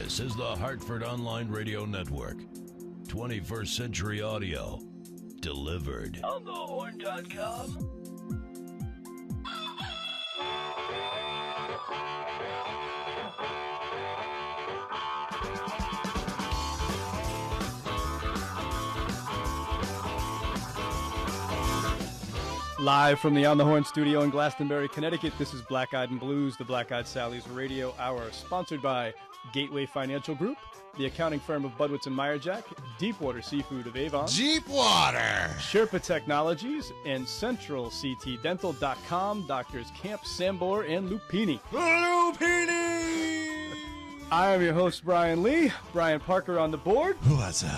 This is the Hartford Online Radio Network. 21st Century Audio. Delivered on thehorn.com. Live from the On the Horn studio in Glastonbury, Connecticut, this is Black Eyed and Blues, the Black Eyed Sally's Radio Hour, sponsored by Gateway Financial Group, the accounting firm of Budwitz and Meyerjack, Deepwater Seafood of Avon, Deepwater, Sherpa Technologies, and CentralCTDental.com, Doctors Camp, Sambor, and Lupini. Lupini! I am your host, Brian Lee. Brian Parker on the board. What's up?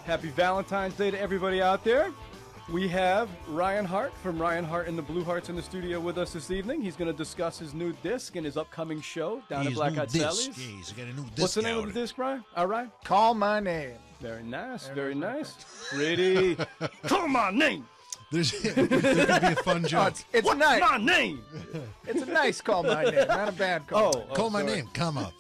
Happy Valentine's Day to everybody out there. We have Ryan Hartt from Ryan Hartt and the Blue Hearts in the studio with us this evening. He's going to discuss his new disc and his upcoming show down at Black Eyed Sally's. Yeah, he's got a new disc. What's the name of the disc, Brian? All right. Call My Name. Very nice. Very nice. Pretty. Call my name. There's going to be a fun joke. It's What's nice. my name? It's a nice Call My Name, not a bad call. Call my sorry. name. Come up.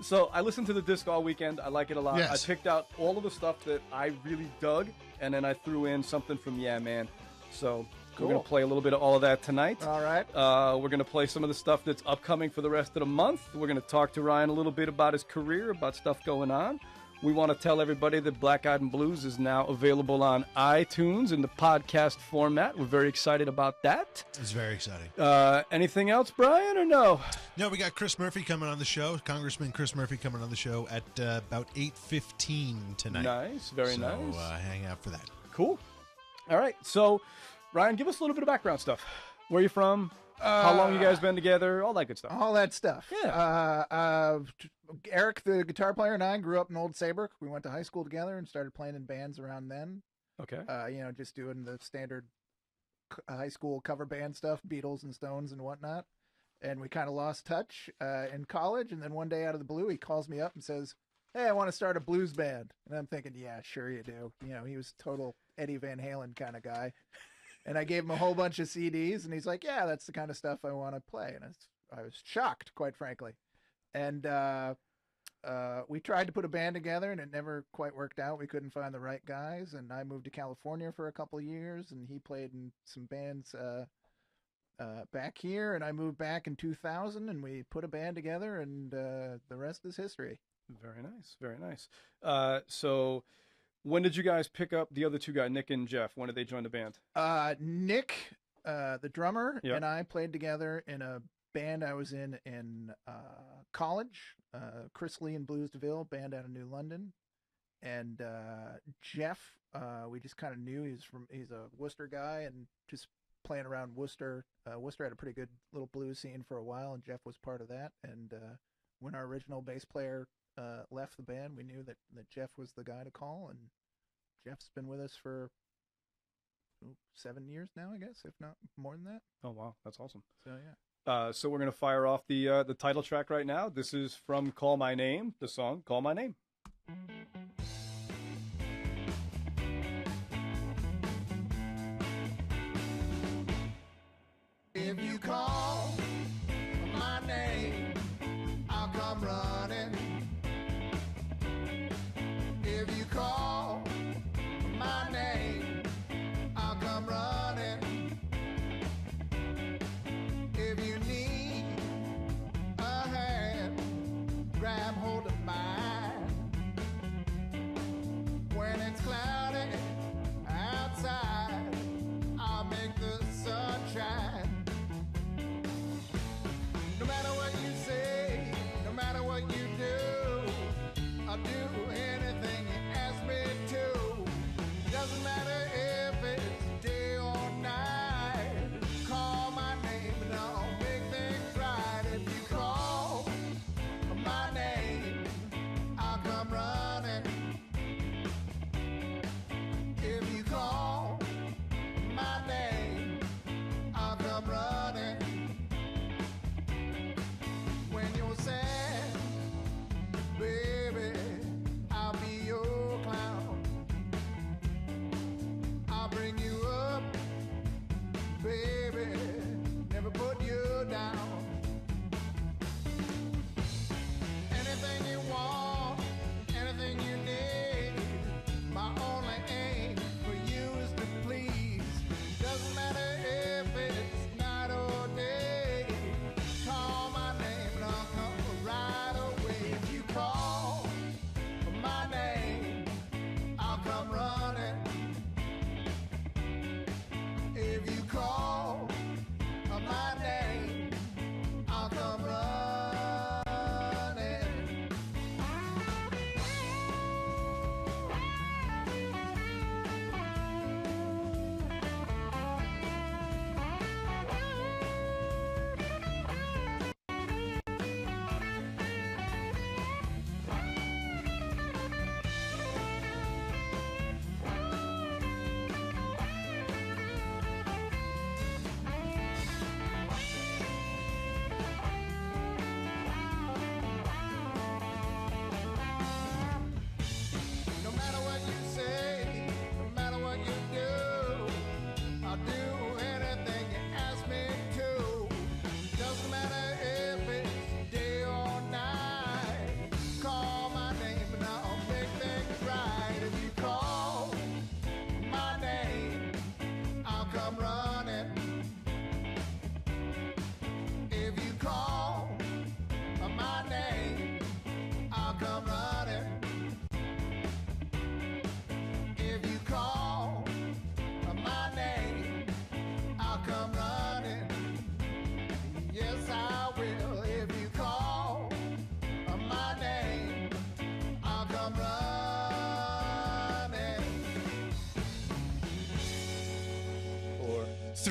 So I listened to the disc all weekend. I like it a lot. Yes. I picked out all of the stuff that I really dug, and then I threw in something from Yeah Man. So Cool. we're going to play a little bit of all of that tonight. All right. We're going to play some of the stuff that's upcoming for the rest of the month. We're going to talk to Ryan a little bit about his career, about stuff going on. We want to tell everybody that Black Eyed and Blues is now available on iTunes in the podcast format. We're very excited about that. It's very exciting. Anything else, Brian, or no? No, we got Chris Murphy coming on the show. Congressman Chris Murphy coming on the show at about 8:15 tonight. Nice, very nice. So hang out for that. Cool. All right. So, Ryan, give us a little bit of background stuff. Where are you from? How long you guys been together? All that good stuff. All that stuff. Yeah. Eric, the guitar player, and I grew up in Old Saybrook. We went to high school together and started playing in bands around then. Okay. Just doing the standard high school cover band stuff, Beatles and Stones and whatnot. And we kind of lost touch in college. And then one day out of the blue, he calls me up and says, "Hey, I want to start a blues band." And I'm thinking, yeah, sure you do. You know, he was total Eddie Van Halen kind of guy. And I gave him a whole bunch of CDs, and he's like, "Yeah, that's the kind of stuff I want to play." And I was shocked, quite frankly. And we tried to put a band together, and it never quite worked out. We couldn't find the right guys, and I moved to California for a couple of years, and he played in some bands back here, and I moved back in 2000, and we put a band together, and the rest is history. Very nice. Very nice. So when did you guys pick up the other two guys, Nick and Jeff? When did they join the band? Nick, the drummer, Yep. and I played together in a band I was in college, Chris Lee and Blues DeVille, band out of New London. And Jeff, we just kind of knew he's a Worcester guy, and just playing around Worcester. Worcester had a pretty good little blues scene for a while, and Jeff was part of that. And when our original bass player left the band, we knew that Jeff was the guy to call, and Jeff's been with us for 7 years now, I guess, if not more than that. Oh, wow. That's awesome. So, yeah. So we're going to fire off the title track right now. This is from Call My Name, the song Call My Name. If you call my name, I'll come running. If you call my name, I'll come running. If you need a hand, grab hold of mine. When it's cloudy outside, I'll make the sun shine.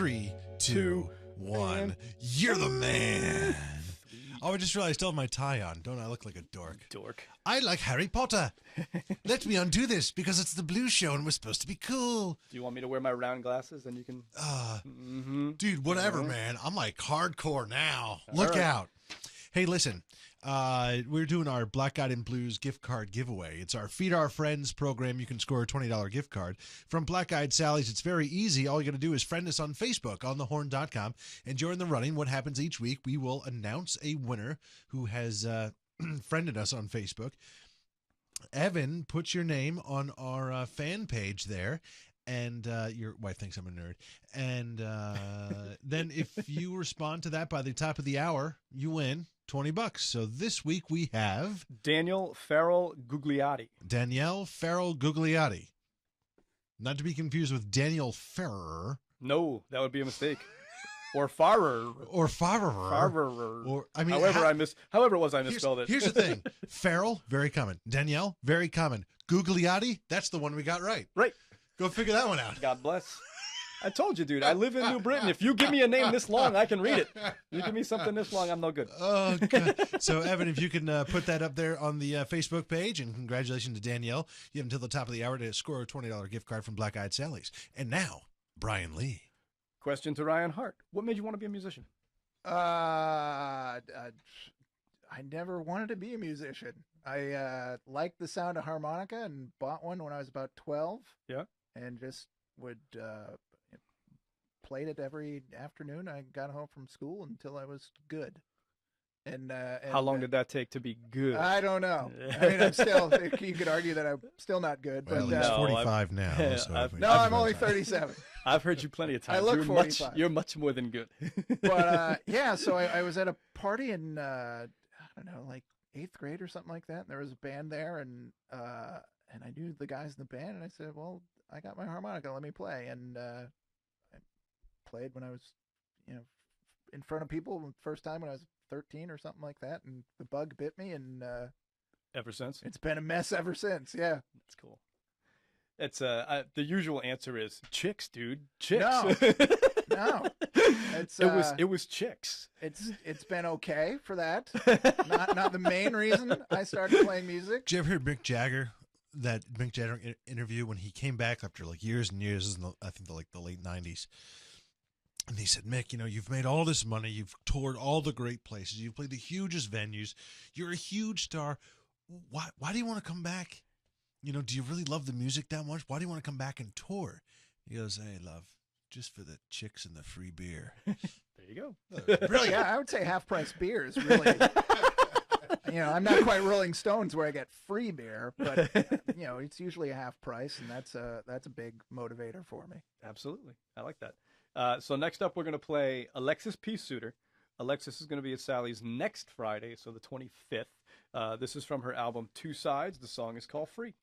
3, 2, Two, 1. You're the man. Oh, I just realized I still have my tie on. Don't I look like a dork? Dork. I like Harry Potter. Let me undo this because it's the Blues Show and we're supposed to be cool. Do you want me to wear my round glasses and you can... Dude, whatever, man. I'm like hardcore now. Look out. Hey, listen. We're doing our Black Eyed and Blues gift card giveaway. It's our Feed Our Friends program. You can score a $20 gift card from Black Eyed Sally's. It's very easy. All you got to do is friend us on Facebook, on thehorn.com, and join the running. What happens each week, we will announce a winner who has friended us on Facebook. Evan puts your name on our fan page there. And your wife thinks I'm a nerd. And then if you respond to that by the top of the hour, you win $20. So this week we have Danielle Farrell Gugliotti. Danielle Farrell Gugliotti. Not to be confused with Daniel Ferrer. No, that would be a mistake. Or Farrer. Or Farrer. Farrer. Or I mean, however it was I misspelled it. Here's the thing. Farrell, very common. Danielle, very common. Gugliotti, that's the one we got right. Right. Go figure that one out. God bless. I told you, dude. I live in New Britain. If you give me a name this long, I can read it. You give me something this long, I'm no good. Oh, God. So, Evan, if you can put that up there on the Facebook page, and congratulations to Danielle. You have until the top of the hour to score a $20 gift card from Black Eyed Sally's. And now, Brian Lee. Question to Ryan Hartt. What made you want to be a musician? I never wanted to be a musician. I liked the sound of harmonica and bought one when I was about 12. Yeah. And just would played it every afternoon. I got home from school until I was good. And how long did that take to be good? I don't know. I mean, I'm still. You could argue that I'm still not good. Well, but he's 45 now. So I'm only 37. I've heard you plenty of times. I look 45. You're much more than good. But yeah, so I was at a party in I don't know, like 8th grade or something like that. And there was a band there, and I knew the guys in the band, and I said, "Well, I got my harmonica. Let me play." And I played when I was, in front of people the first time when I was 13 or something like that, and the bug bit me, and ever since it's been a mess ever since. Yeah, that's cool. It's the usual answer is chicks, dude. Chicks. No, it was chicks. It's been okay for that. not the main reason I started playing music. Did you ever hear Mick Jagger? That Mick Jagger interview when he came back after like years and years, I think the late 90s. And he said, Mick, you've made all this money. You've toured all the great places. You've played the hugest venues. You're a huge star. Why do you want to come back? Do you really love the music that much? Why do you want to come back and tour? He goes, hey, love, just for the chicks and the free beer. There you go. Really? Yeah, I would say half-price beer is really... I'm not quite Rolling Stones where I get free beer, but it's usually a half price, and that's a big motivator for me. Absolutely, I like that. So next up, we're going to play Alexis P. Suter. Alexis is going to be at Sally's next Friday, so the 25th. This is from her album Two Sides. The song is called Free.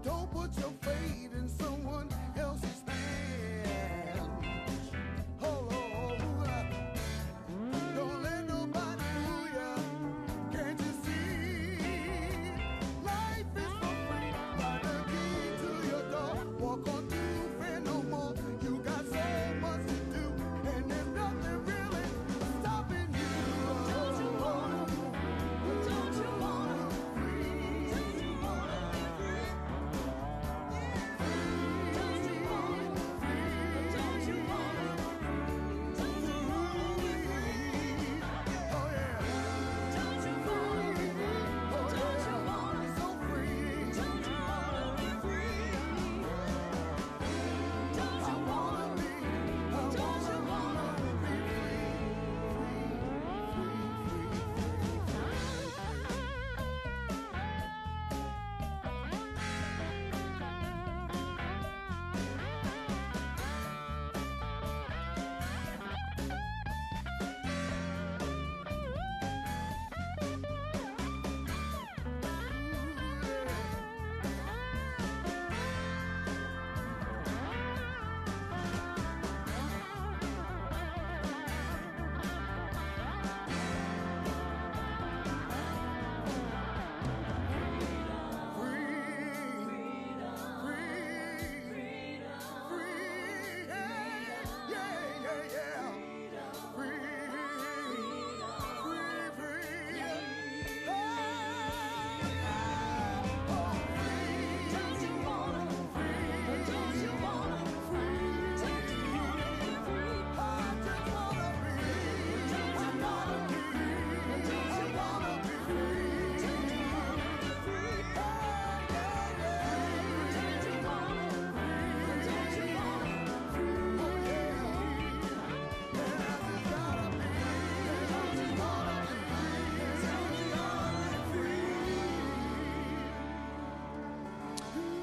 Don't put your fate in someone else's hands. Oh, don't let nobody fool ya. Can't you see? Life is for free. Find the key to your door. Walk on through, fear no more. You got so much to do, and there's nothing really stopping you. Don't you wanna be free? Don't you wanna be free? Don't you wanna be free? Don't you wanna be free? Don't you wanna be free? Don't you wanna be free? Oh yeah. Don't you wanna be free? Don't you wanna be so free? Don't you wanna be free? Don't you wanna be? Don't you wanna be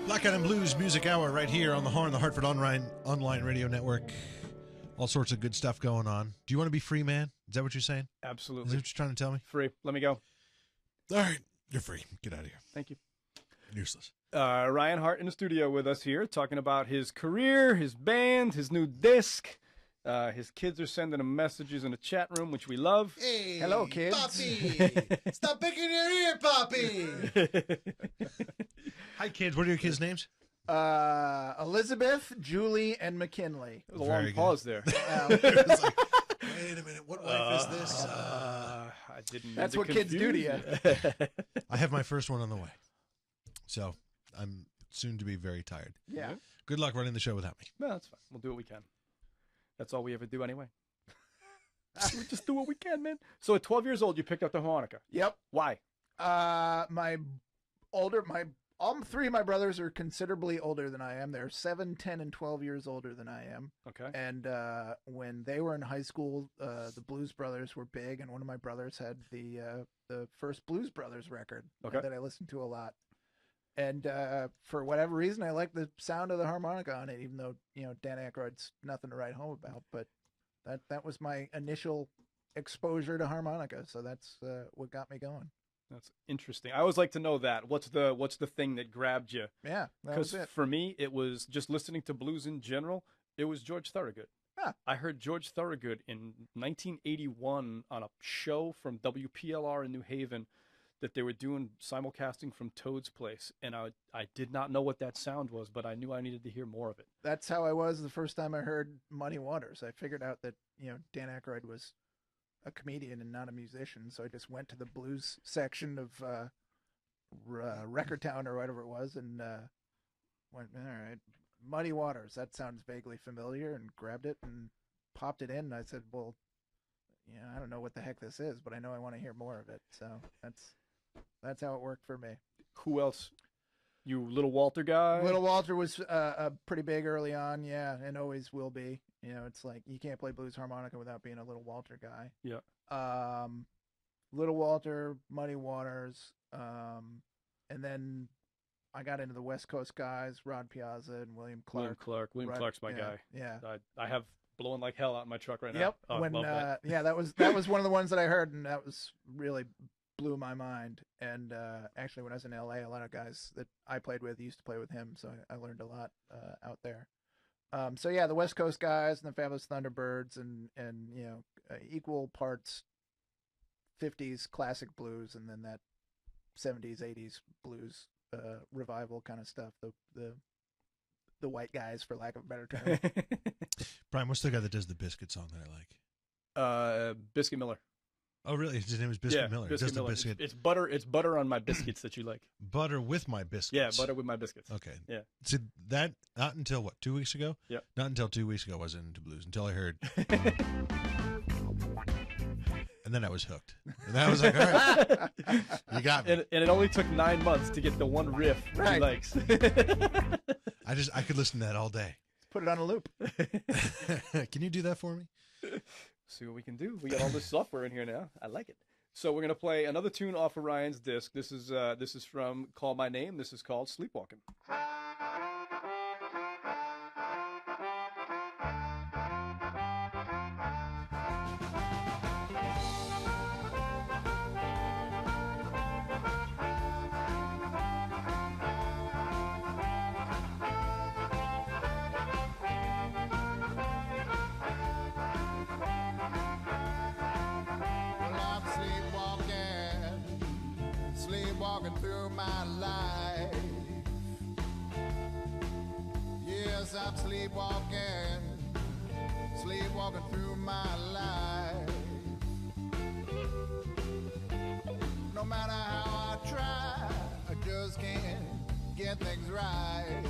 Black Eyed and Blues Music Hour right here on the Horn, the Hartford Online Radio Network. All sorts of good stuff going on. Do you want to be free, man? Is that what you're saying? Is Absolutely. that what you're trying to tell me? Free. Let me go. All right. You're free. Get out of here. Thank you. Useless. Ryan Hartt in the studio with us here, talking about his career, his band, his new disc. His kids are sending him messages in the chat room, which we love. Hey, Hello, kids. Poppy. Stop picking your ear, Poppy. Hi, kids. What are your kids' names? Elizabeth, Julie, and McKinley. There's a Very long good. pause there. It was like, wait a minute. What wife is this? I didn't. mean That's to what kids do to confuse you. I have my first one on the way. So I'm soon to be very tired. Yeah. Good luck running the show without me. No, that's fine. We'll do what we can. That's all we ever do anyway. We just do what we can, man. So at 12 years old, you picked up the harmonica. Yep. Why? All three of my brothers are considerably older than I am. They're 7, 10, and 12 years older than I am. Okay. And when they were in high school, the Blues Brothers were big, and one of my brothers had the first Blues Brothers record that I listened to a lot. And for whatever reason, I like the sound of the harmonica on it, even though Dan Aykroyd's nothing to write home about. But that was my initial exposure to harmonica, so that's what got me going. That's interesting. I always like to know that. What's the thing that grabbed you? Yeah, that was it. For me, it was just listening to blues in general. It was George Thorogood. Huh. I heard George Thorogood in 1981 on a show from WPLR in New Haven that they were doing simulcasting from Toad's Place, and I did not know what that sound was, but I knew I needed to hear more of it. That's how I was the first time I heard Muddy Waters. I figured out that Dan Aykroyd was a comedian and not a musician, so I just went to the blues section of Record Town or whatever it was, and went, all right, Muddy Waters, that sounds vaguely familiar, and grabbed it and popped it in, and I said, well, I don't know what the heck this is, but I know I want to hear more of it, so that's how it worked for me. Who else? You Little Walter guy? Little Walter was pretty big early on, yeah, and always will be. It's like you can't play blues harmonica without being a Little Walter guy. Yeah. Little Walter, Muddy Waters, and then I got into the West Coast guys, Rod Piazza and William Clark. William Clark's my guy. Yeah. I have Blowing Like Hell out in my truck right now. Yep. Oh, I love that. That was one of the ones that I heard, and that was really blew my mind. And actually, when I was in LA, a lot of guys that I played with used to play with him, so I learned a lot out there. So yeah, the West Coast guys and the Fabulous Thunderbirds, and equal parts 50s classic blues, and then that 70s 80s blues revival kind of stuff. The white guys, for lack of a better term. Brian, what's the guy that does the Biscuit song that I like? Biscuit Miller. Oh, really? His name is Biscuit Miller. Biscuit Does the Miller. biscuit It's butter. It's butter on my biscuits that you like. butter with my biscuits? Yeah, butter with my biscuits. Okay. Yeah. See, that not until what, 2 weeks ago? Yeah. Not until 2 weeks ago I wasn't into blues until I heard. And then I was hooked. And I was like, all right, you got me. And it only took 9 months to get the one riff that he likes. I could listen to that all day. Put it on a loop. Can you do that for me? See what we can do. We got all this software in here now. I like it. So we're gonna play another tune off of Ryan's disc. This is from Call My Name. This is called Sleepwalking. Well, I'm sleepwalking through my life. Yes, I'm sleepwalking through my life. No matter how I try, I just can't get things right.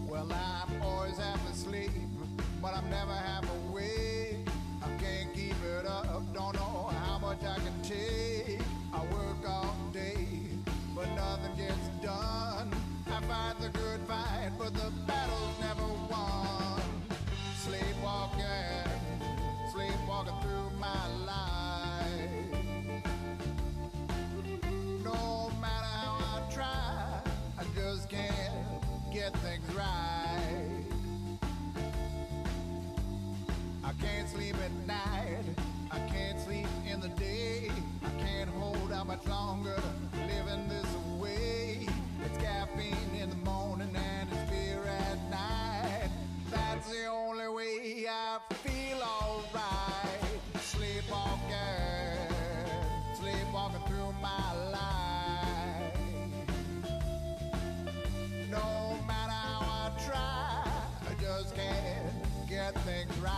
Well, I'm always half asleep, but I'm never half awake. I can't keep it up, don't know how much I can take. I work all day, but nothing gets done. I fight the good fight, but the battle's never won. Sleepwalking through my life. No matter how I try, I just can't get things right. I can't sleep at night, I can't sleep in the day. I can't hold out much longer, living this way. It's caffeine in the morning and it's beer at night. That's the only way I feel alright. Sleepwalking through my life. No matter how I try, I just can't get things right.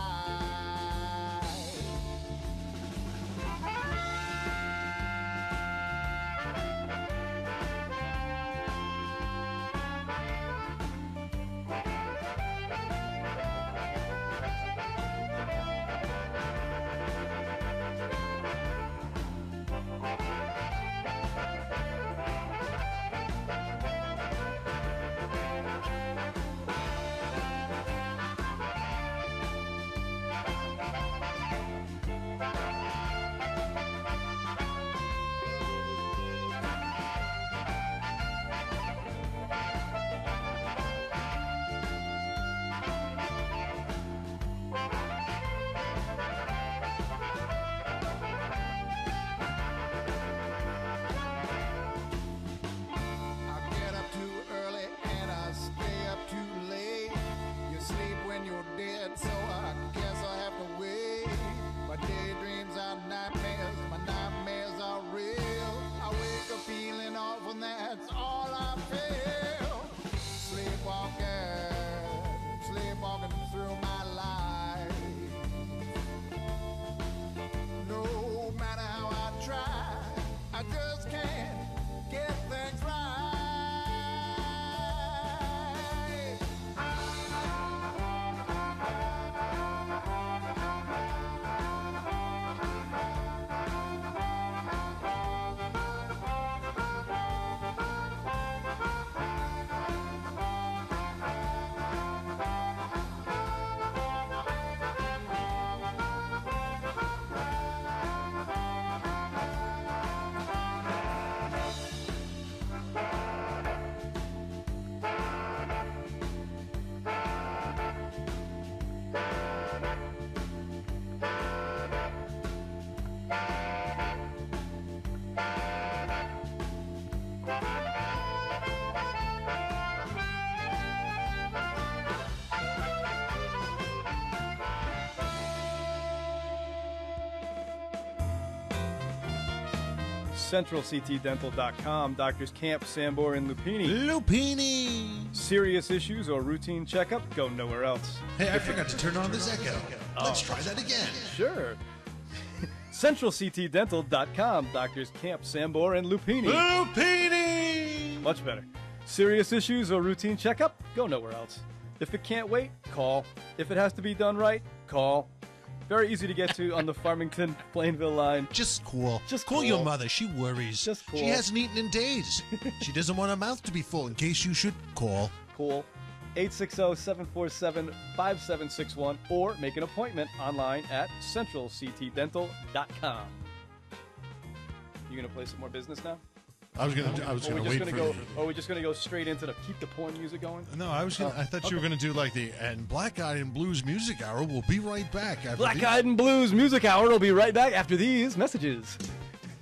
CentralCTDental.com. Doctors Camp, Sambor, and Lupini. Lupini. Serious issues or routine checkup? Go nowhere else. Hey, I forgot to turn on this echo. Let's try that again. Sure. CentralCTDental.com. Doctors Camp, Sambor, and Lupini. Lupini. Much better. Serious issues or routine checkup? Go nowhere else. If it can't wait, call. If it has to be done right, call. Very easy to get to on the Farmington Plainville line. Just cool. Just call cool. your mother. She worries. Just cool. She hasn't eaten in days. She doesn't want her mouth to be full in case you should call. Cool. 860-747-5761 or make an appointment online at centralctdental.com. You gonna play some more business now? I was gonna wait for go. Or are we just gonna go straight into the keep the porn music going? No, I thought you were gonna do like the and Black Eyed and Blues Music Hour. We'll be right back. After Black these. Eyed and Blues Music Hour will be right back after these messages.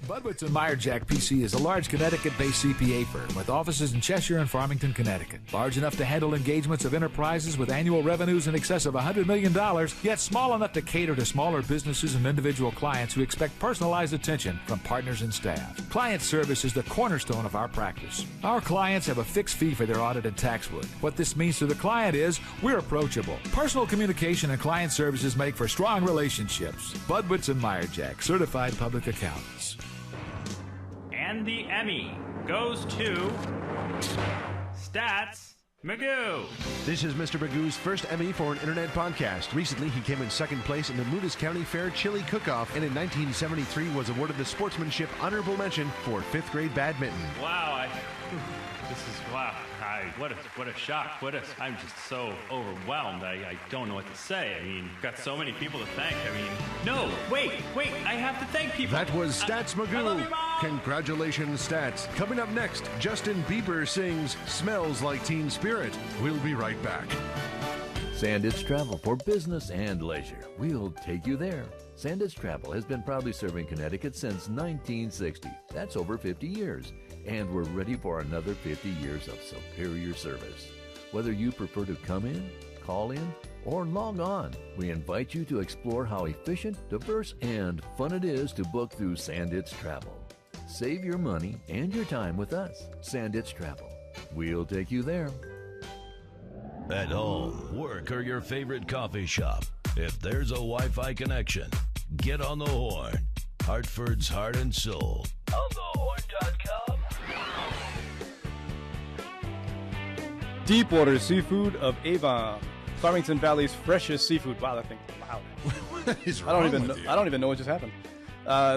Budwitz and Meyerjack PC is a large Connecticut-based CPA firm with offices in Cheshire and Farmington, Connecticut. Large enough to handle engagements of enterprises with annual revenues in excess of $100 million, yet small enough to cater to smaller businesses and individual clients who expect personalized attention from partners and staff. Client service is the cornerstone of our practice. Our clients have a fixed fee for their audit and tax work. What this means to the client is we're approachable. Personal communication and client services make for strong relationships. Budwitz and Meyerjack, certified public accountants. And the Emmy goes to Stats Magoo. This is Mr. Magoo's first Emmy for an internet podcast. Recently, he came in second place in the Moodus County Fair Chili Cook-Off, and in 1973 was awarded the Sportsmanship Honorable Mention for 5th grade badminton. Wow, this is wow. What a shock. I'm just so overwhelmed. I don't know what to say. I mean, got so many people to thank. I mean, no, wait, I have to thank people. That was Stats I love Magoo. you, Mom. Congratulations, Stats. Coming up next, Justin Bieber sings Smells Like Teen Spirit. We'll be right back. Sandits Travel for business and leisure. We'll take you there. Sandits Travel has been proudly serving Connecticut since 1960. That's over 50 years. And we're ready for another 50 years of superior service. Whether you prefer to come in, call in, or log on, we invite you to explore how efficient, diverse, and fun it is to book through Sandits Travel. Save your money and your time with us. Sandits Travel. We'll take you there. At home, work, or your favorite coffee shop, if there's a Wi-Fi connection, get on the horn. Hartford's Heart and Soul. OnTheHorn.com. Deepwater Seafood of Avon. Farmington Valley's freshest seafood. Wow, that thing loud. What is I don't wrong even with know, you? I don't even know what just happened.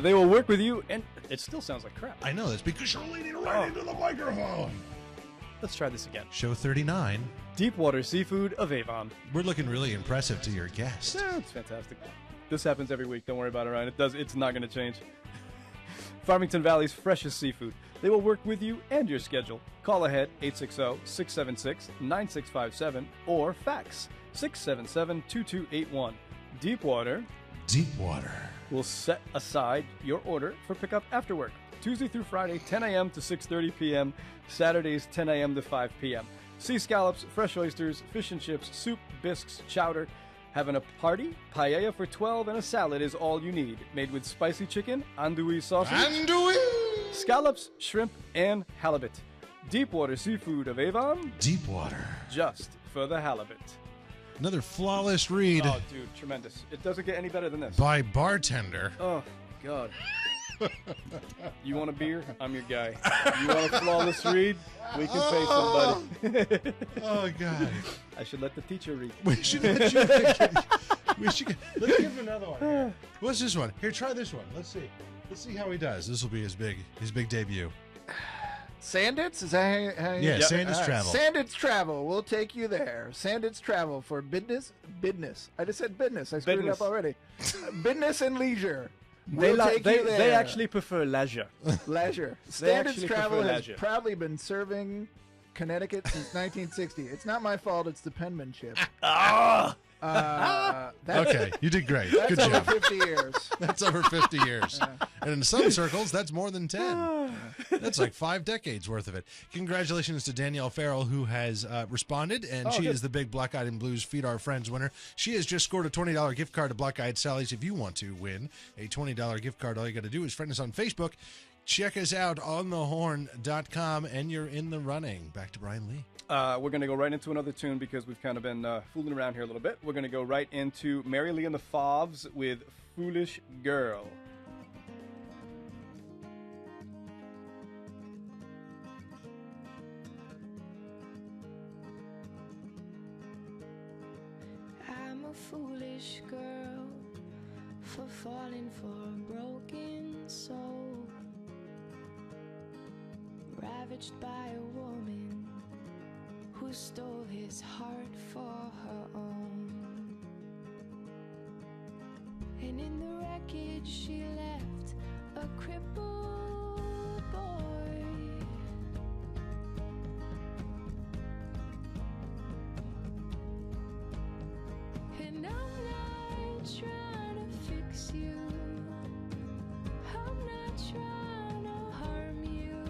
They will work with you, and it still sounds like crap. I know that's because you're leaning right into the microphone. Let's try this again. Show 39. Deepwater Seafood of Avon. We're looking really impressive to your guest. Yeah, it's fantastic. This happens every week. Don't worry about it, Ryan. It's not going to change. Farmington Valley's freshest seafood. They will work with you and your schedule. Call ahead 860-676-9657 or fax 677-2281. Deepwater will set aside your order for pickup after work. Tuesday through Friday, 10 a.m. to 6:30 p.m. Saturdays, 10 a.m. to 5 p.m. Sea scallops, fresh oysters, fish and chips, soup, bisques, chowder. Having a party? Paella for 12 and a salad is all you need. Made with spicy chicken, andouille sausage, scallops, shrimp, and halibut. Deepwater Seafood of Avon. Deepwater. Just for the halibut. Another flawless read Oh, dude, tremendous. It doesn't get any better than this. by bartender. Oh, God. You want a beer? I'm your guy. You want a flawless read? We can pay somebody. Oh, God. I should let the teacher read. We should let's give him another one. Here. What's this one? Here, try this one. Let's see how he does. This will be his big debut. Sandits? Is that how you Yeah, Sandits Travel. Sandits Travel. We'll take you there. Sandits Travel for business. I just said business. I screwed it Business. up already. Business and leisure. They, We'll take you there. they actually prefer leisure. Leisure. They Sandits actually Travel prefer has leisure. proudly been serving Connecticut since 1960. It's not my fault. It's the penmanship. That's, Okay, you did great. That's Good over job. 50 years. That's over 50 years. And in some circles, that's more than 10. That's like 5 decades worth of it. Congratulations to Danielle Farrell, who has responded, and she good. is the big Black Eyed and Blues Feed Our Friends winner. She has just scored a $20 gift card to Black Eyed Sally's. If you want to win a $20 gift card, all you got to do is friend us on Facebook. Check us out on thehorn.com, and you're in the running. Back to Brian Lee. We're going to go right into another tune because we've kind of been fooling around here a little bit. We're going to go right into Maryleigh and the Fauves with Foolish Girl. I'm a foolish girl for falling for a broken soul, ravaged by a woman who stole his heart for her own. And in the wreckage she left a crippled boy. And I'm not trying to fix you, I'm not trying to harm you,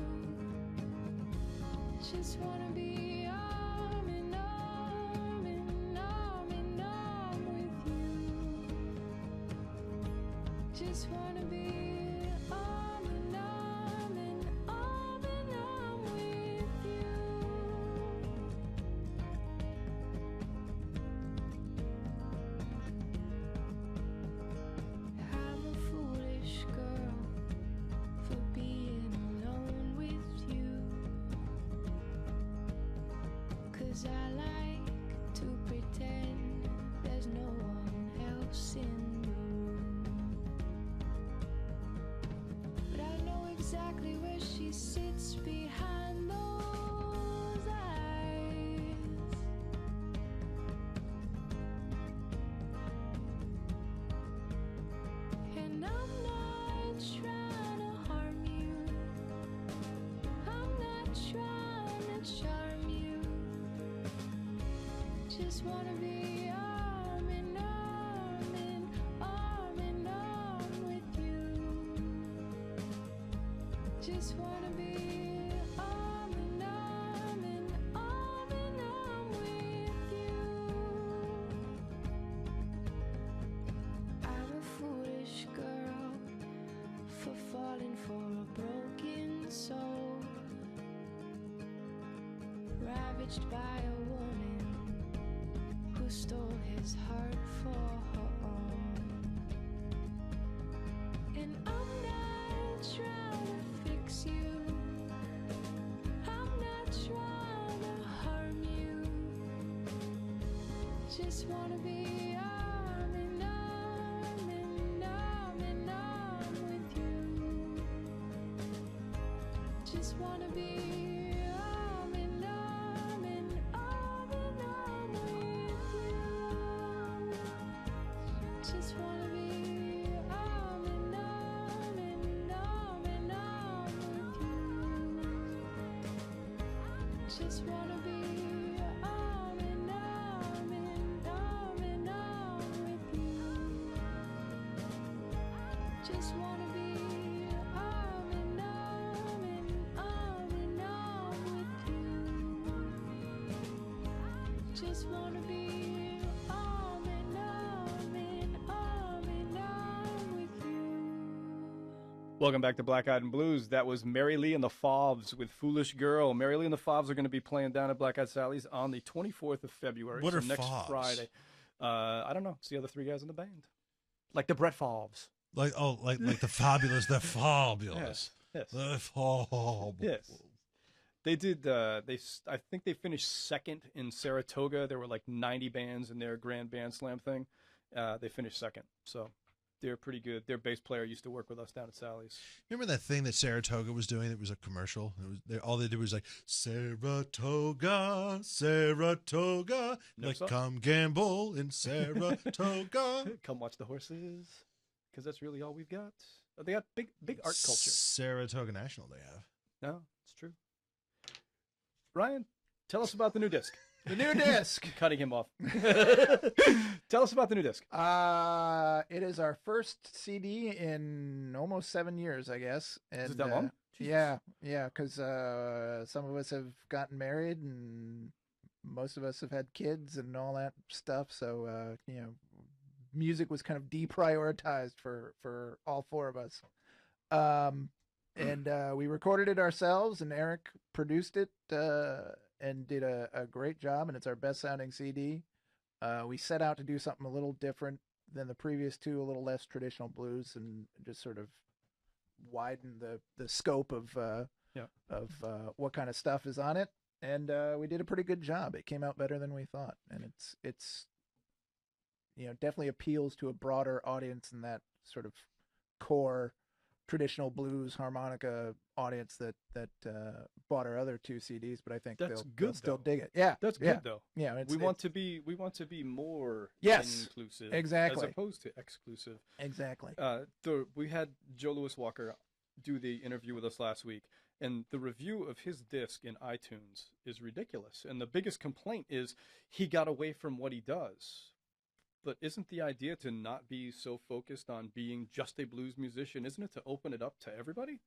just wanna be arm in arm in arm in arm with you. Just wanna be arm in arm in arm in arm with you. I'm a foolish girl for being alone with you, 'cause I like to pretend there's no one else in the room. But I know exactly where she sits behind those eyes. And I'm not trying to harm you, I'm not trying to charm you, just wanna be arm in arm in arm in arm with you. Just wanna be arm in arm in arm in arm with you. I'm a foolish girl for falling for a broken soul, ravaged by a woman who stole his heart for her own. And I'm not trying to fix you, I'm not trying to harm you, just wanna be arm in arm in arm in arm with you. Just wanna be arm in arm in arm in arm with you. Just wanna be arm in arm in arm in arm with you. Just wanna be arm in arm in arm in arm with you. Just wanna be arm in arm in arm in arm with you. Just wanna be arm in arm in arm in arm with you. Welcome back to Black Eyed and Blues. That was Maryleigh and the Fauves with Foolish Girl. Maryleigh and the Fauves are going to be playing down at Black Eyed Sally's on the 24th of February. What so are next Fauves? Friday. I don't know. It's the other three guys in the band. Like the Brett Fauves. Like the fabulous, the fabulous, Yes. the fabulous. Yes. They did. I think they finished second in Saratoga. There were like 90 bands in their Grand Band Slam thing. They finished second, so they're pretty good. Their bass player used to work with us down at Sally's. Remember that thing that Saratoga was doing? It was a commercial. All they did was like Saratoga, Saratoga, Never like saw it. come gamble in Saratoga. Come watch the horses, because that's really all we've got. They got big art culture. Saratoga National they have. No, it's true. Ryan, tell us about the new disc. The new disc. Cutting him off. Tell us about the new disc. It is our first CD in almost 7 years, I guess. And, Is it that long? Yeah, because some of us have gotten married, and most of us have had kids and all that stuff. So music was kind of deprioritized for all four of us. And we recorded it ourselves, and Eric produced it and did a great job, and it's our best sounding CD. We set out to do something a little different than the previous two, a little less traditional blues, and just sort of widen the scope of what kind of stuff is on it. And we did a pretty good job. It came out better than we thought, and it's definitely appeals to a broader audience than that sort of core traditional blues harmonica audience that bought our other two CDs. But I think they'll still dig it. Yeah, That's good though. Yeah, we want to be more Yes, inclusive, exactly. as opposed to exclusive. Exactly. We had Joe Louis Walker do the interview with us last week, and the review of his disc in iTunes is ridiculous. And the biggest complaint is he got away from what he does. But isn't the idea to not be so focused on being just a blues musician? Isn't it to open it up to everybody?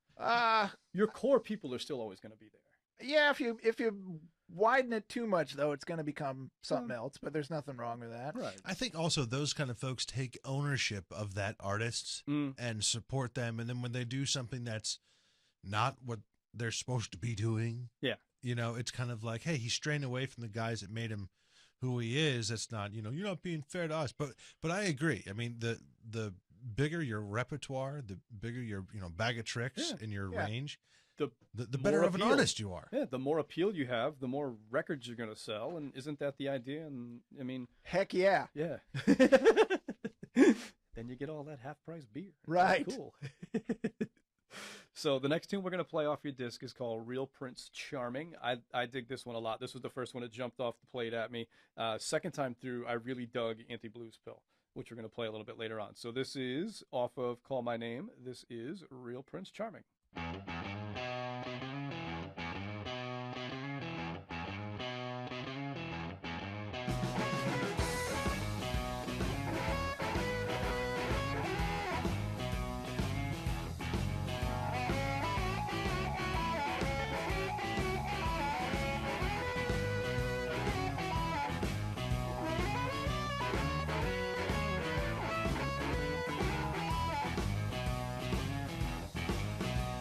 Your core people are still always going to be there. Yeah, if you widen it too much, though, it's going to become something else. But there's nothing wrong with that. Right. I think also those kind of folks take ownership of that artist and support them. And then when they do something that's not what they're supposed to be doing, it's kind of like, hey, he's straying away from the guys that made him who he is. That's not, you're not being fair to us. But I agree. I mean, the bigger your repertoire, the bigger your bag of tricks in your range, the better of an artist you are. Yeah, the more appeal you have, the more records you're going to sell. And isn't that the idea? And I mean, heck yeah. Yeah. Then you get all that half-price beer. Right. That's cool. So the next tune we're going to play off your disc is called Real Prince Charming. I dig this one a lot. This was the first one that jumped off the plate at me. Second time through, I really dug Anti-Blues Pill, which we're going to play a little bit later on. So this is off of Call My Name. This is Real Prince Charming.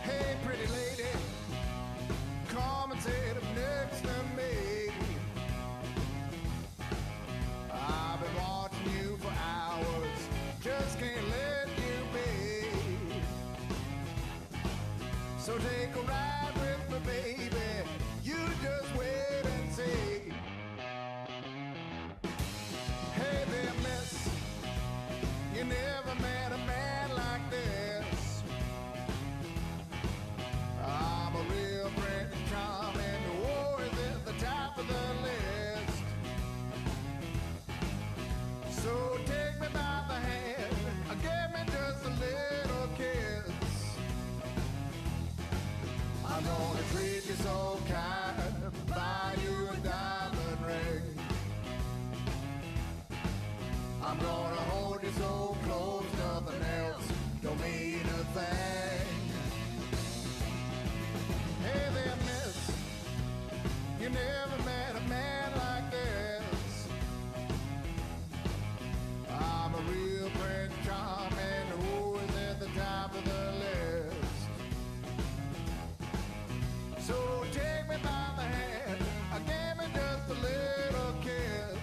Hey, pretty lady, come and sit up next to me. I've been watching you for hours, just can't let you be. So take a ride with me, baby, you just wait and see. Hey there, miss, you never met a man like this. I'm a real Prince Charming, always at the top of the list. So take me by the hand, give me just a little kiss. I'm gonna treat you so kind, buy you a diamond ring. I'm gonna hold you so close, nothing else don't mean a thing. Hey there, miss, you never met a man like this. I'm a real Prince Charming, always at the top of the list. So take me by the hand, give me just a little kiss.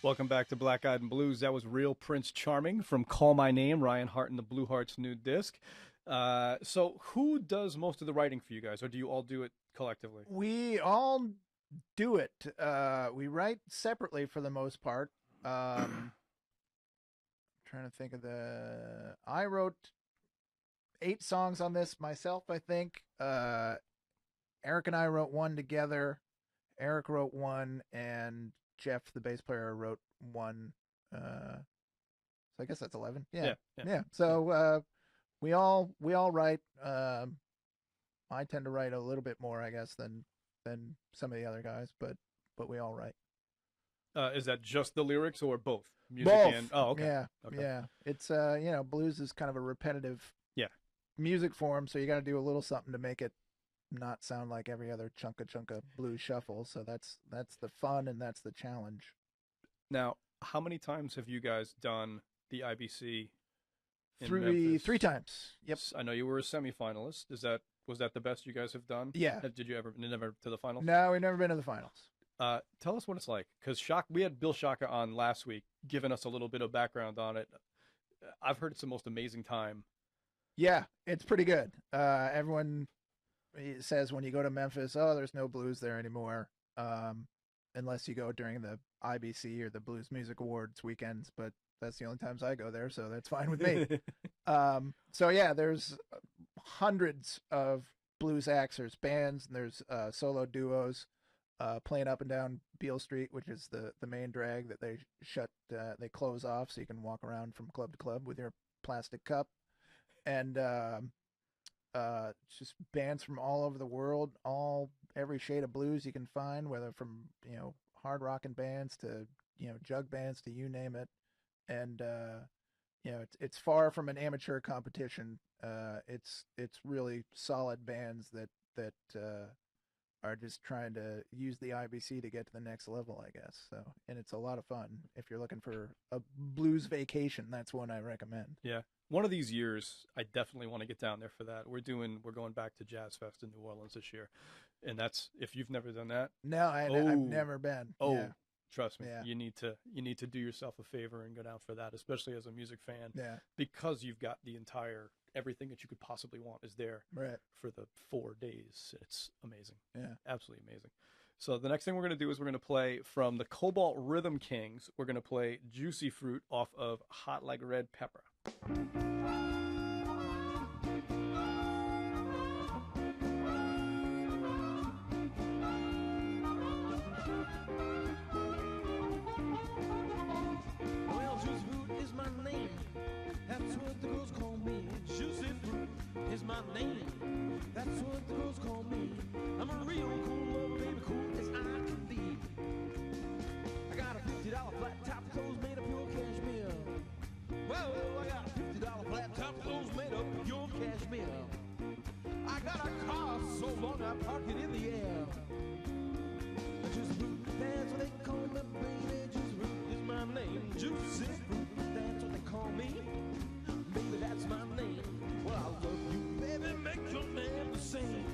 Welcome back to Black Eyed and Blues. That was Real Prince Charming from Call My Name, Ryan Hartt and the Blue Hearts new disc. So who does most of the writing for you guys, or do you all do it collectively? We all do it. We write separately for the most part. Trying to think of I wrote 8 songs on this myself, I think. Eric and I wrote one together. Eric wrote one, and Jeff, the bass player, wrote one. So I guess that's 11. Yeah. So we all write. I tend to write a little bit more, I guess, than some of the other guys, but we all write. Is that just the lyrics or both? Music Both. and okay. Yeah. Okay. Yeah. It's blues is kind of a repetitive Yeah. music form, so you got to do a little something to make it not sound like every other chunka blues shuffle. So that's the fun and that's the challenge. Now, how many times have you guys done the IBC in Memphis? 3 times. Yep. I know you were a semifinalist. Was that the best you guys have done? Yeah. Did you ever never to the finals? No, we've never been to the finals. Tell us what it's like, because we had Bill Shaka on last week, giving us a little bit of background on it. I've heard it's the most amazing time. Yeah, it's pretty good. Everyone says when you go to Memphis, oh, there's no blues there anymore, unless you go during the IBC or the Blues Music Awards weekends. But that's the only times I go there, so that's fine with me. So yeah, there's hundreds of blues acts. There's bands, and there's solo duos playing up and down Beale Street, which is the main drag that they they close off so you can walk around from club to club with your plastic cup. And just bands from all over the world, every shade of blues you can find, whether from hard rocking bands to jug bands to you name it. And it's far from an amateur competition. It's really solid bands that are just trying to use the IBC to get to the next level, I guess. So, and it's a lot of fun. If you're looking for a blues vacation, that's one I recommend. Yeah. One of these years, I definitely want to get down there for that. We're going back to Jazz Fest in New Orleans this year. And that's, if you've never done that. No, I've never been. Oh, yeah. Trust me. Yeah. You need to do yourself a favor and go down for that, especially as a music fan. Yeah. Because you've got everything that you could possibly want is there right for the 4 days. It's amazing. Yeah. Absolutely amazing. So the next thing we're going to do is we're going to play from the Cobalt Rhythm Kings. We're going to play Juicy Fruit off of Hot Like Red Pepper. Well, Juicy Fruit is my name. That's what the girls call me. Juicy Fruit is my name. That's what the girls call me. I'm a real cool little baby, cool as I can be. I got a $50 flat top clothes made of pure cashmere. Well, I got a $50 flat top clothes made of pure cashmere. I got a car so long I park it in the air. Juicy Fruit, that's what they call me, baby. Juicy Fruit is my name. Juicy Fruit, that's what they call me. Baby, that's my name. Well, I love you, baby. Make your name the same.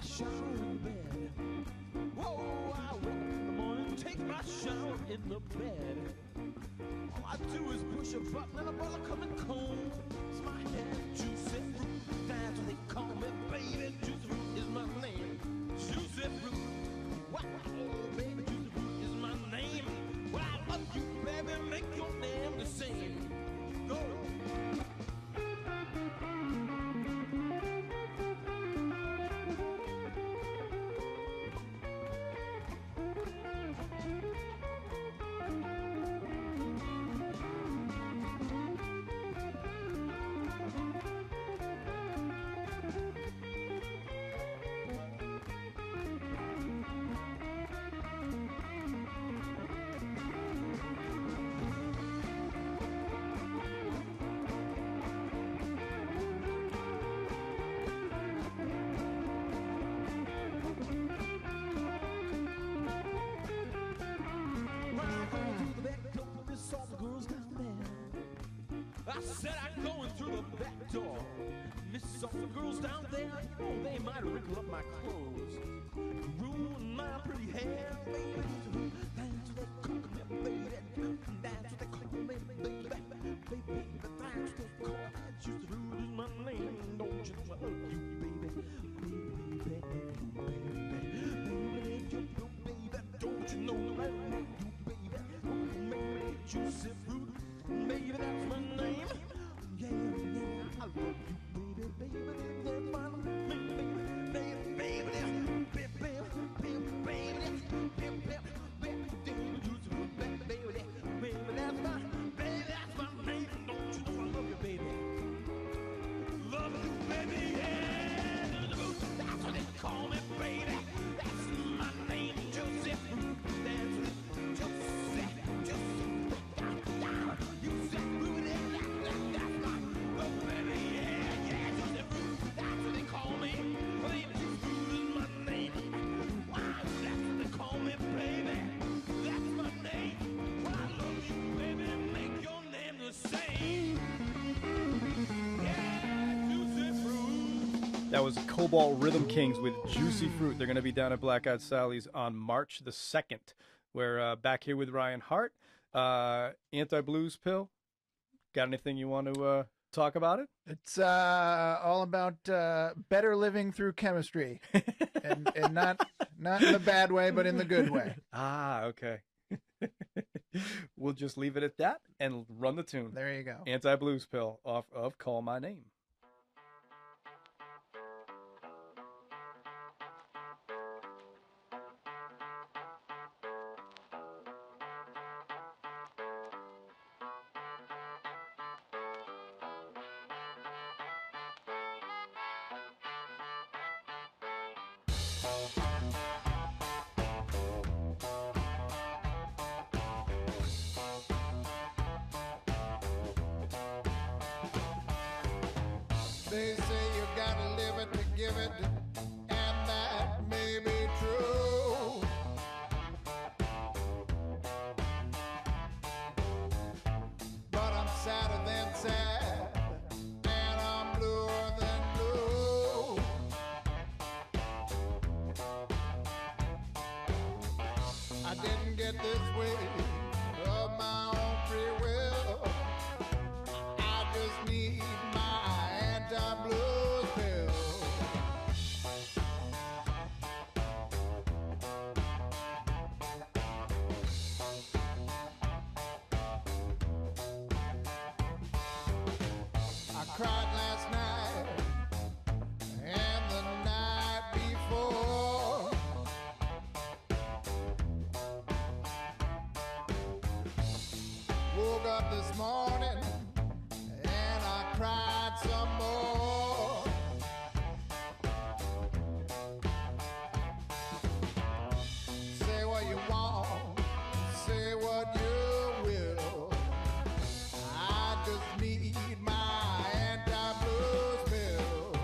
Shower in bed. Whoa, I wake up in the morning, take my shower in the bed. All I do is push a button and a bottle coming cold. It's my hair, Juicy Fruit. That's what they call me, baby. Juicy Fruit is my name. Juicy Fruit. Wow, baby, Juicy Fruit is my name. Well, I love you, baby. Make your name the same. Go. I said I'm going through the back door. Miss some girls down there, you know, they might wrinkle up my clothes, ruin my pretty hair, baby. That's what they call me, baby. That's what they call me, baby. Baby, that's what they call me. Just rude is my name, don't you know I love you, baby. Baby, don't you know I love you, baby. Baby, juicy fruit, baby, that's my name. Yeah, I love you, baby, baby, that's my name, baby, baby, call me baby, that's my name, Juicy Fruit, that's Juicy, Juicy Fruit, that's my, oh baby, yeah, Juicy Fruit, that's what they call me, baby, Juicy Fruit is my name, wow, that's what they call me, baby, that's my name, well, I love you, baby, make your name the same, yeah, Juicy Fruit. That was Cobalt Rhythm Kings with Juicy Fruit. They're going to be down at Black Eyed Sally's on March the 2nd. We're back here with Ryan Hartt. Anti-blues pill. Got anything you want to talk about it? It's all about better living through chemistry, and not in the bad way, but in the good way. Ah, okay. We'll just leave it at that and run the tune. There you go. Anti-blues pill off of Call My Name. They say you gotta live it to give it, and that may be true. But I'm sadder than sad, and I'm bluer than blue. I didn't get this way of my own free will. I just need my anti-blues pill. I cried last night and the night before. Woke up this morning and I cried some more. Say what you want, say what you will. I just need my anti-blues pill.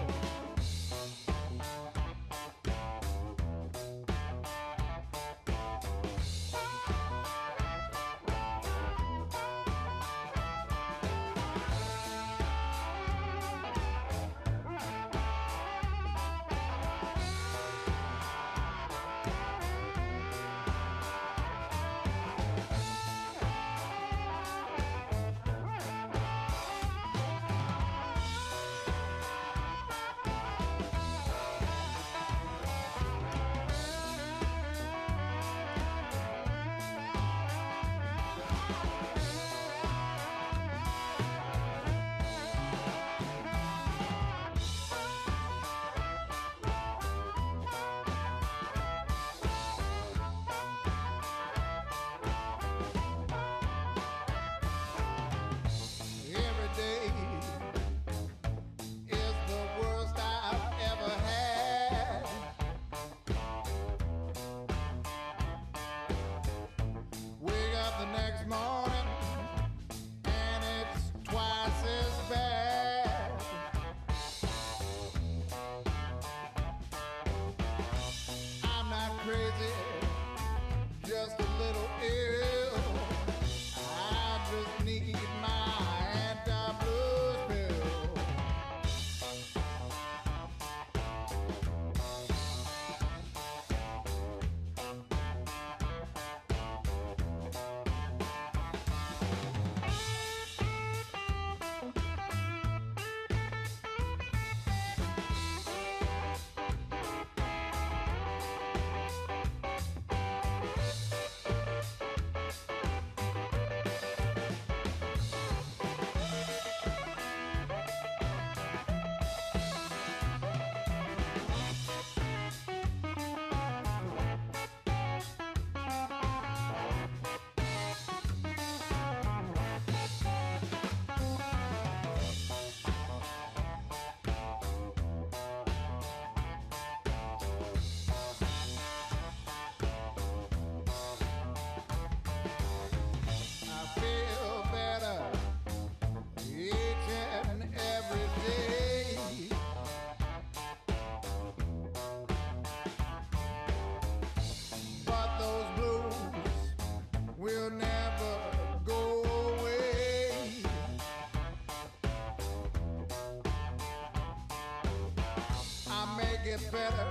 get better,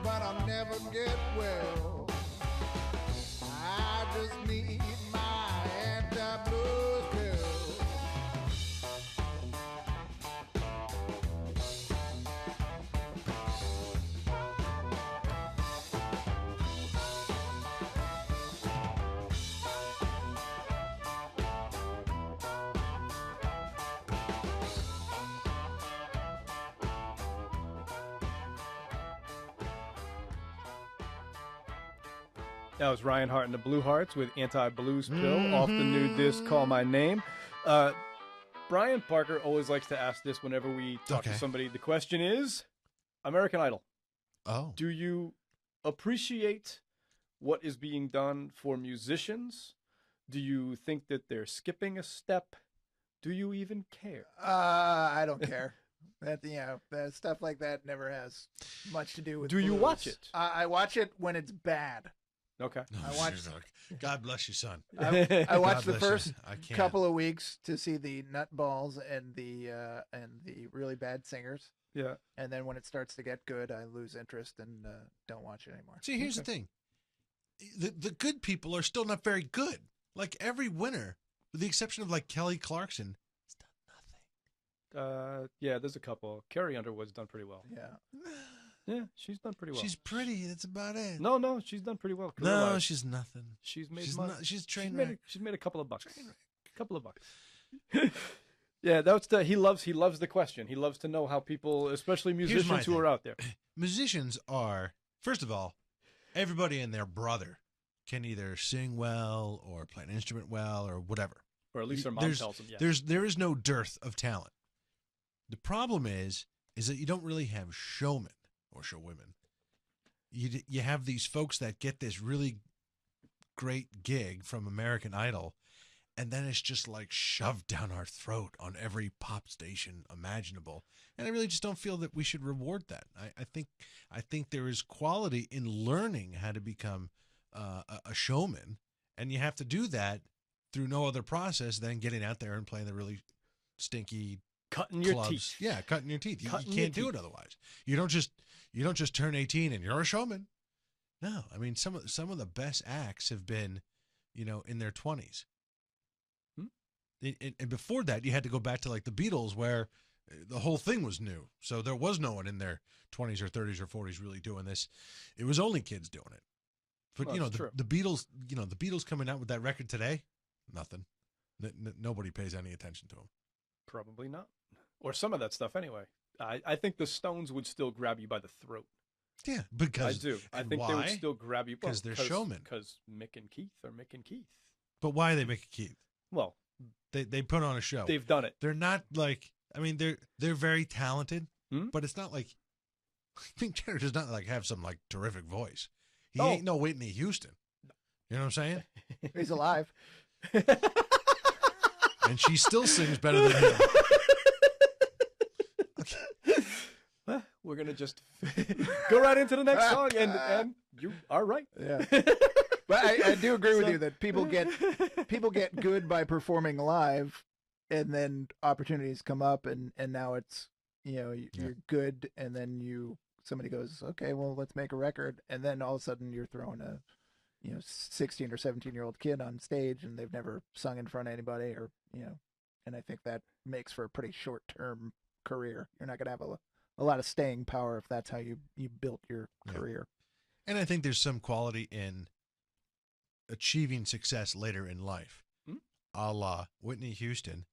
but I'll never get well. I just need my anti-blues pill. That was Ryan Hartt and the Blue Hearts with Anti-Blues Pill off the new disc Call My Name. Brian Parker always likes to ask this whenever we talk to somebody. The question is, American Idol. Oh. Do you appreciate what is being done for musicians? Do you think that they're skipping a step? Do you even care? I don't care. That that stuff like that never has much to do with. Do you blues. watch it? I watch it when it's bad. Okay. I watch. God bless you, son. I watched the God bless first you. I can't. couple of weeks to see the nutballs and the really bad singers. Yeah. And then when it starts to get good, I lose interest and don't watch it anymore. See, here's the thing. The good people are still not very good. Like every winner, with the exception of like Kelly Clarkson, has done nothing. Yeah, there's a couple. Carrie Underwood's done pretty well. Yeah. Yeah, she's done pretty well. She's pretty. That's about it. No, she's done pretty well. No, career-wise. she's nothing. She's made She's money. not. She's train she's wreck. made, she's made a couple of bucks. Couple of bucks. Yeah, that's he loves the question. He loves to know how people, especially musicians who are out there. Musicians are, first of all, everybody and their brother can either sing well or play an instrument well or whatever. Or at least their mom tells them, yeah. There is no dearth of talent. The problem is that you don't really have showmen or showwomen. You have these folks that get this really great gig from American Idol, and then it's just like shoved down our throat on every pop station imaginable. And I really just don't feel that we should reward that. I think there is quality in learning how to become a showman, and you have to do that through no other process than getting out there and playing the really stinky cutting your clubs. teeth. Yeah, cutting your teeth. You Cutting can't your do it teeth. otherwise. You don't just turn 18 and you're a showman. No, I mean some of the best acts have been, in their 20s. And before that, you had to go back to like the Beatles, where the whole thing was new. So there was no one in their 20s or 30s or 40s really doing this. It was only kids doing it. But Well, that's true. the Beatles, the Beatles coming out with that record today, nothing. Nobody pays any attention to them. Probably not. Or some of that stuff anyway. I think the Stones would still grab you by the throat. Yeah, because I do. I and think they would why? still grab you Because they're showmen. Because Mick and Keith are Mick and Keith. But why they make a Keith? Well, They put on a show. they've done it. They're not like, I mean, they're very talented, Hmm? but it's not like Mick Jagger does not like have some like terrific voice. He Oh. ain't no Whitney Houston. You know what I'm saying? He's alive. And she still sings better than him. Well, we're gonna just go right into the next song, and you are right. Yeah. But I do agree with you that people get good by performing live, and then opportunities come up, and now it's you're good, and then somebody goes, okay, well, let's make a record, and then all of a sudden you're throwing a 16 or 17-year-old kid on stage, and they've never sung in front of anybody, or and I think that makes for a pretty short-term career. You're not gonna have a lot of staying power if that's how you built your career. And I think there's some quality in achieving success later in life, a la Whitney Houston,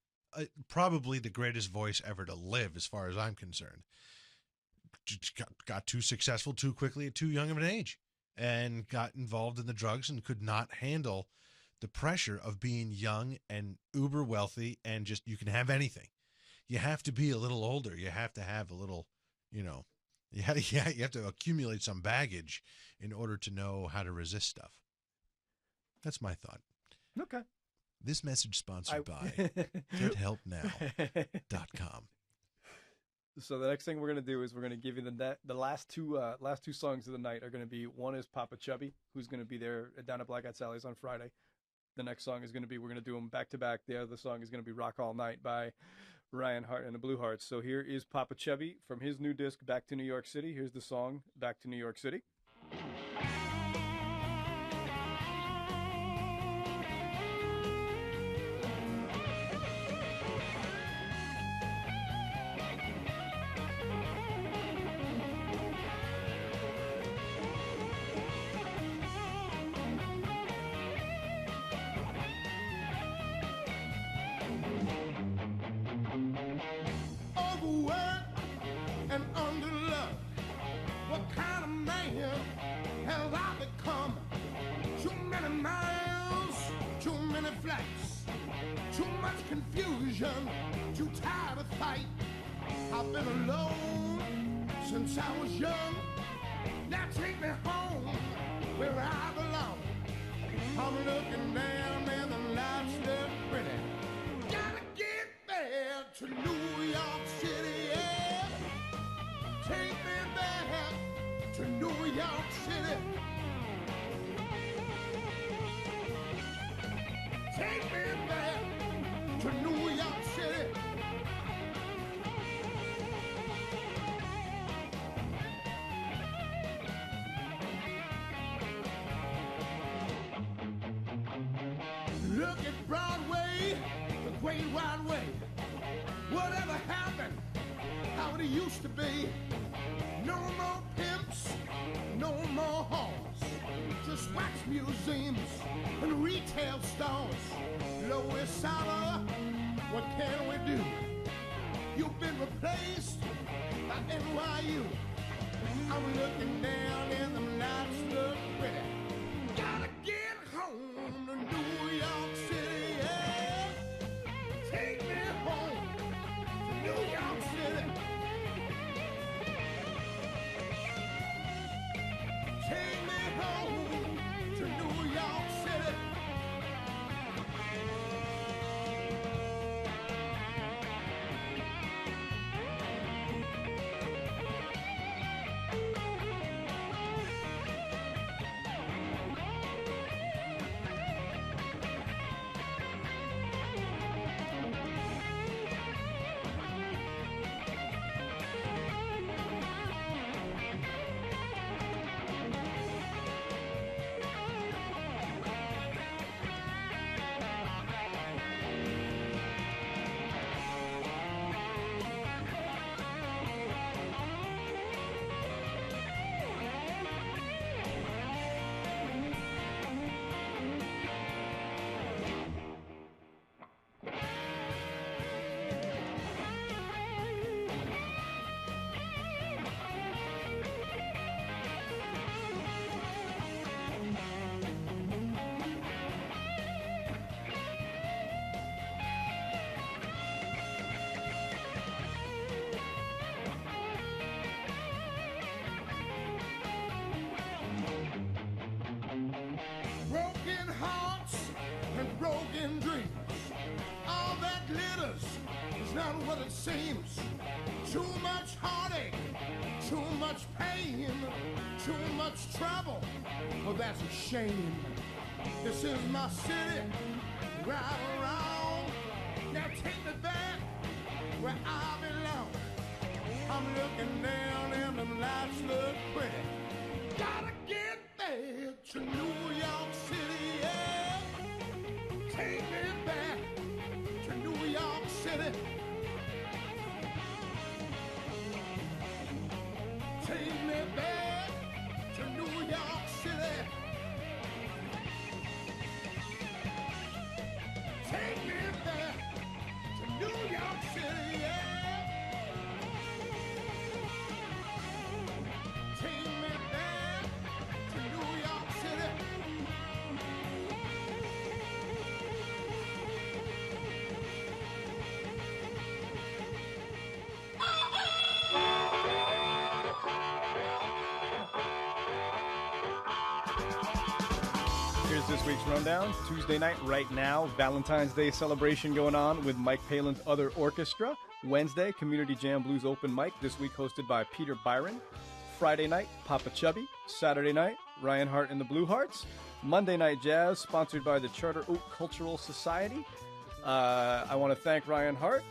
probably the greatest voice ever to live as far as I'm concerned. Got too successful too quickly at too young of an age, and got involved in the drugs and could not handle the pressure of being young and uber wealthy, and just, you can have anything. You have to be a little older. You have to have a little, you have to accumulate some baggage in order to know how to resist stuff. That's my thought. Okay. This message sponsored by GetHelpNow.com. So the next thing we're gonna do is we're gonna give you the last two songs of the night are gonna be, one is Papa Chubby, who's gonna be there down at Black Eyed Sally's on Friday. The next song is gonna be, we're gonna do them back to back. The other song is gonna be Rock All Night by Ryan Hartt and the Blue Hearts. So here is Papa Chubby from his new disc, Back to New York City. Here's the song, Back to New York City. Overworked and underloved. What kind of man have I become? Too many miles, too many flights, too much confusion, too tired to fight. I've been alone since I was young. Now take me home where I belong. I'm looking down and the lights look pretty. Gotta get there to New York City, yeah. Take me back to New York City. Take me back to New York City. Look at Broadway, the great wide way. Whatever happened, how it used to be. No more pimps, no more whores. Just wax museums and retail stores. Lower Sala, what can we do? You've been replaced by NYU. I'm looking down and the lights look pretty. Gotta get home to New York City, yeah. Take me home to New York City. Take me home to New York City. Broken hearts and broken dreams. All that glitters is not what it seems. Too much heartache, too much pain, too much trouble. Well, that's a shame. This is my city, right or wrong. Now take me back where I belong. I'm looking down and the lights look pretty. Gotta get there to New York City, yeah. Take me back to New York City. Take me back to New York City. Take me back to New York City, yeah. Take me back to New York City. Here's this week's rundown. Tuesday night, right now, Valentine's Day celebration going on with Mike Palin's Other Orchestra. Wednesday, Community Jam Blues Open Mic, this week hosted by Peter Byron. Friday night, Papa Chubby. Saturday night, Ryan Hartt and the Blue Hearts. Monday Night Jazz, sponsored by the Charter Oak Cultural Society. I want to thank Ryan Hartt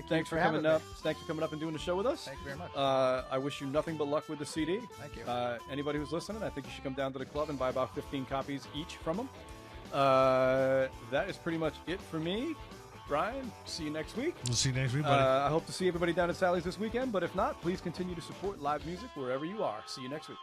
Thanks for coming up. Thanks for coming up and doing the show with us. Thank you very much. I wish you nothing but luck with the CD. Thank you. Anybody who's listening, I think you should come down to the club and buy about 15 copies each from them. That is pretty much it for me. Brian, see you next week. We'll see you next week, buddy. I hope to see everybody down at Sally's this weekend, but if not, please continue to support live music wherever you are. See you next week.